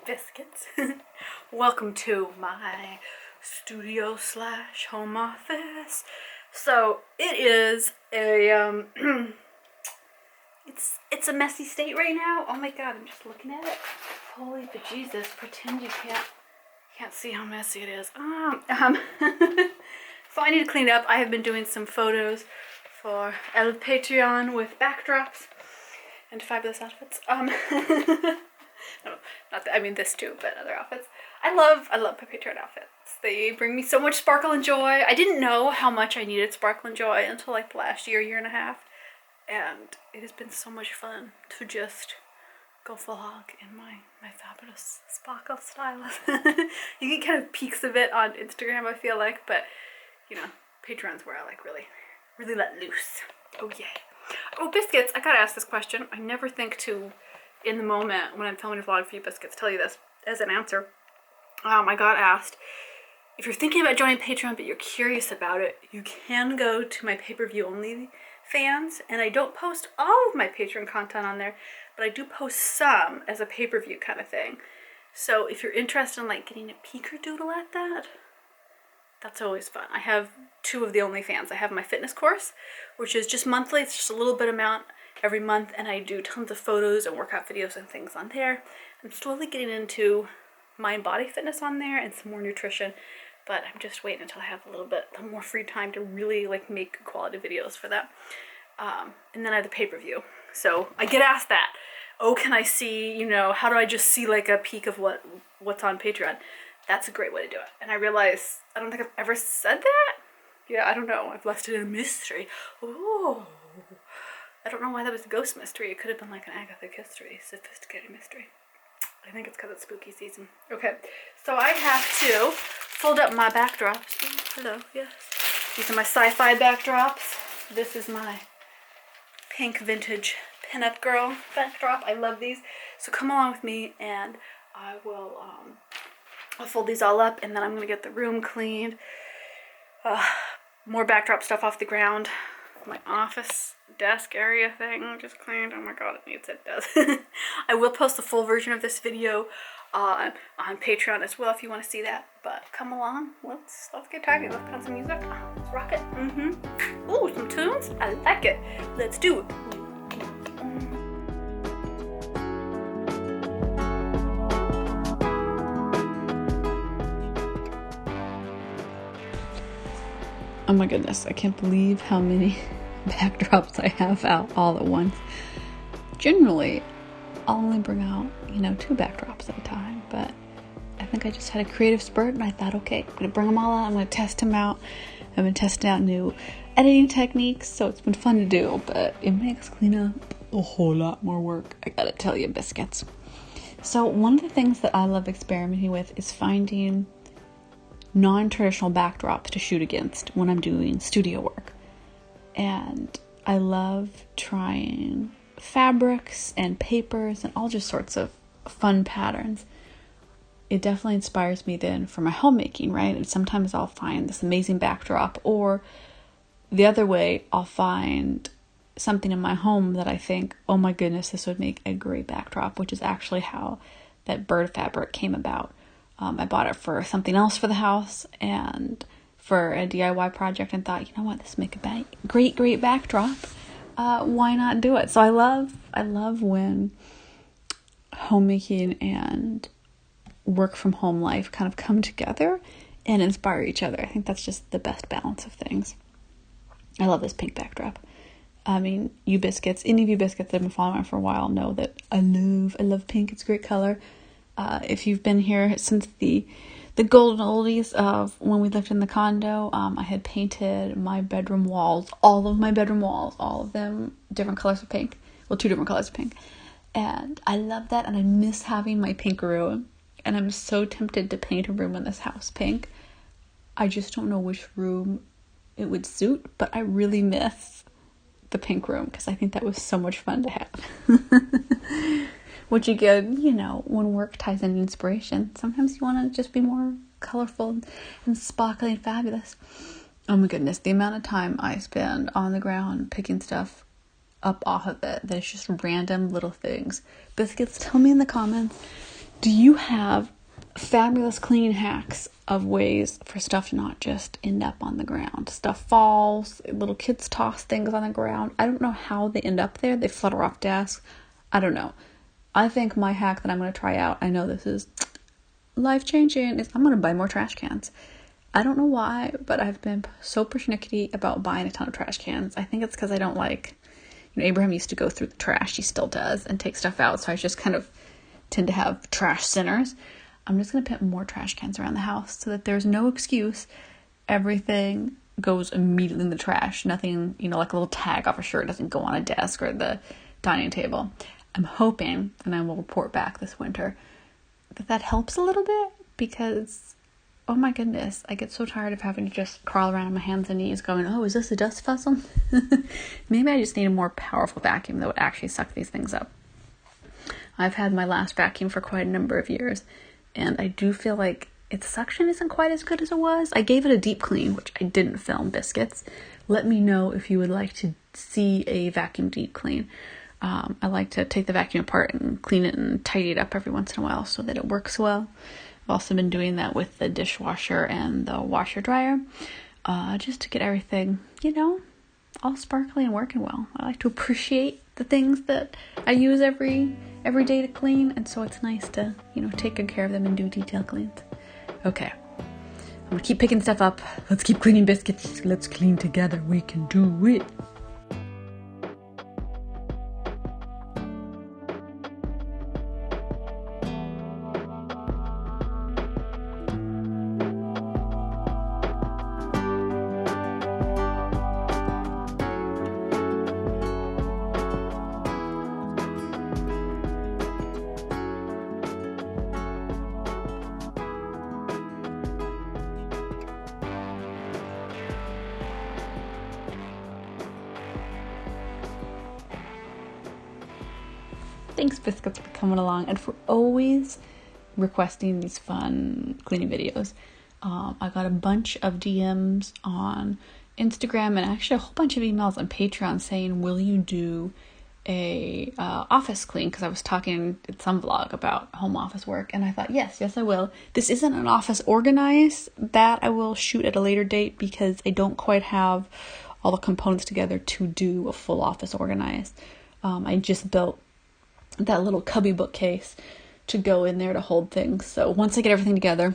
biscuits. Welcome to my studio / home office. So it is a it's a messy state right now. Oh my god, I'm just looking at it. Holy bejesus, pretend you can't see how messy it is. So I need to clean it up. I have been doing some photos for El Patreon with backdrops and fabulous outfits. No, not that, I mean this too, but other outfits. I love my Patreon outfits. They bring me so much sparkle and joy. I didn't know how much I needed sparkle and joy until like the last year and a half. And it has been so much fun to just go full hog in my fabulous sparkle stylus. You get kind of peeks of it on Instagram, I feel like, but you know, Patreon's where I like really let loose. Oh yeah. Oh, biscuits, I gotta ask this question. I never think to, in the moment when I'm filming a vlog for you biscuits, tell you this as an answer. I got asked, if you're thinking about joining Patreon but you're curious about it, you can go to my pay-per-view only fans, and I don't post all of my Patreon content on there, but I do post some as a pay-per-view kind of thing. So if you're interested in like getting a peek or doodle at that, that's always fun. I have two of the OnlyFans. I have my fitness course, which is just monthly. It's just a little bit amount every month, and I do tons of photos and workout videos and things on there. I'm slowly getting into mind body fitness on there and some more nutrition, but I'm just waiting until I have a little more free time to really like make quality videos for that. And then I have the pay-per-view. So I get asked that. Oh, can I see, how do I just see like a peek of what's on Patreon? That's a great way to do it. And I realize, I don't think I've ever said that. Yeah, I don't know. I've left it in a mystery. Ooh. I don't know why that was a ghost mystery. It could have been like an Agatha Christie, sophisticated mystery. I think it's because it's spooky season. Okay, so I have to fold up my backdrops. Ooh, hello, yes. These are my sci-fi backdrops. This is my pink vintage pinup girl backdrop. I love these. So come along with me and I will, I'll fold these all up and then I'm going to get the room cleaned. More backdrop stuff off the ground. My office desk area thing just cleaned. Oh my god, it does. I will post the full version of this video on Patreon as well if you want to see that. But come along, let's get talking. Let's put on some music. Let's rock it. Ooh, some tunes. I like it. Let's do it. Oh my goodness, I can't believe how many backdrops I have out all at once. Generally, I'll only bring out, 2 backdrops at a time, but I think I just had a creative spurt and I thought, okay, I'm going to bring them all out, I'm going to test them out. I've been testing out new editing techniques, so it's been fun to do, but it makes cleanup a whole lot more work, I gotta tell you, biscuits. So one of the things that I love experimenting with is finding non-traditional backdrops to shoot against when I'm doing studio work. And I love trying fabrics and papers and all just sorts of fun patterns. It definitely inspires me then for my homemaking, right? And sometimes I'll find this amazing backdrop, or the other way, I'll find something in my home that I think, oh my goodness, this would make a great backdrop, which is actually how that bird fabric came about. I bought it for something else for the house and for a DIY project and thought, this would make a great backdrop. Why not do it? So I love when homemaking and work from home life kind of come together and inspire each other. I think that's just the best balance of things. I love this pink backdrop. I mean, any of you biscuits that have been following me for a while know that I love pink. It's a great color. If you've been here since the golden oldies of when we lived in the condo, I had painted my bedroom walls, all of them different colors of pink. Well, 2 different colors of pink. And I love that, and I miss having my pink room. And I'm so tempted to paint a room in this house pink. I just don't know which room it would suit, but I really miss the pink room because I think that was so much fun to have. Which you get, when work ties into inspiration. Sometimes you want to just be more colorful and sparkly and fabulous. Oh my goodness, the amount of time I spend on the ground picking stuff up off of it that is just random little things. Biscuits, tell me in the comments, Do you have fabulous cleaning hacks of ways for stuff to not just end up on the ground? Stuff falls, little kids toss things on the ground. I don't know how they end up there. They flutter off desks. I don't know. I think my hack that I'm going to try out, I know this is life-changing, is I'm going to buy more trash cans. I don't know why, but I've been so persnickety about buying a ton of trash cans. I think it's because I don't like, Abraham used to go through the trash, he still does, and take stuff out, so I just kind of tend to have trash sinners. I'm just going to put more trash cans around the house so that there's no excuse. Everything goes immediately in the trash. Nothing, like a little tag off a shirt doesn't go on a desk or the dining table. I'm hoping, and I will report back this winter, that helps a little bit, because oh my goodness, I get so tired of having to just crawl around on my hands and knees going, oh, is this a dust fuzzle? Maybe I just need a more powerful vacuum that would actually suck these things up. I've had my last vacuum for quite a number of years, and I do feel like its suction isn't quite as good as it was. I gave it a deep clean, which I didn't film, biscuits. Let me know if you would like to see a vacuum deep clean. I like to take the vacuum apart and clean it and tidy it up every once in a while so that it works well. I've also been doing that with the dishwasher and the washer dryer, just to get everything, all sparkly and working well. I like to appreciate the things that I use every day to clean, and so it's nice to, take good care of them and do detail cleans. Okay, I'm gonna keep picking stuff up. Let's keep cleaning biscuits. Let's clean together. We can do it. Thanks, Biscuits, for coming along and for always requesting these fun cleaning videos. I got a bunch of DMs on Instagram and actually a whole bunch of emails on Patreon saying, will you do a office clean? Because I was talking in some vlog about home office work, and I thought, yes, I will. This isn't an office organized. That I will shoot at a later date because I don't quite have all the components together to do a full office organized. I just built that little cubby bookcase to go in there to hold things. So once I get everything together,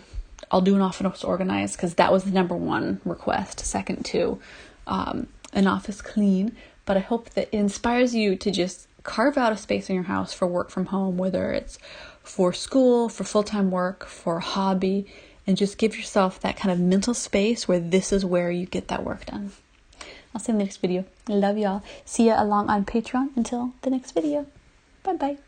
I'll do an office organized, because that was the number one request, second to an office clean. But I hope that it inspires you to just carve out a space in your house for work from home, whether it's for school, for full-time work, for a hobby, and just give yourself that kind of mental space where this is where you get that work done. I'll see you in the next video. Love y'all. See ya along on Patreon. Until the next video. Bye-bye.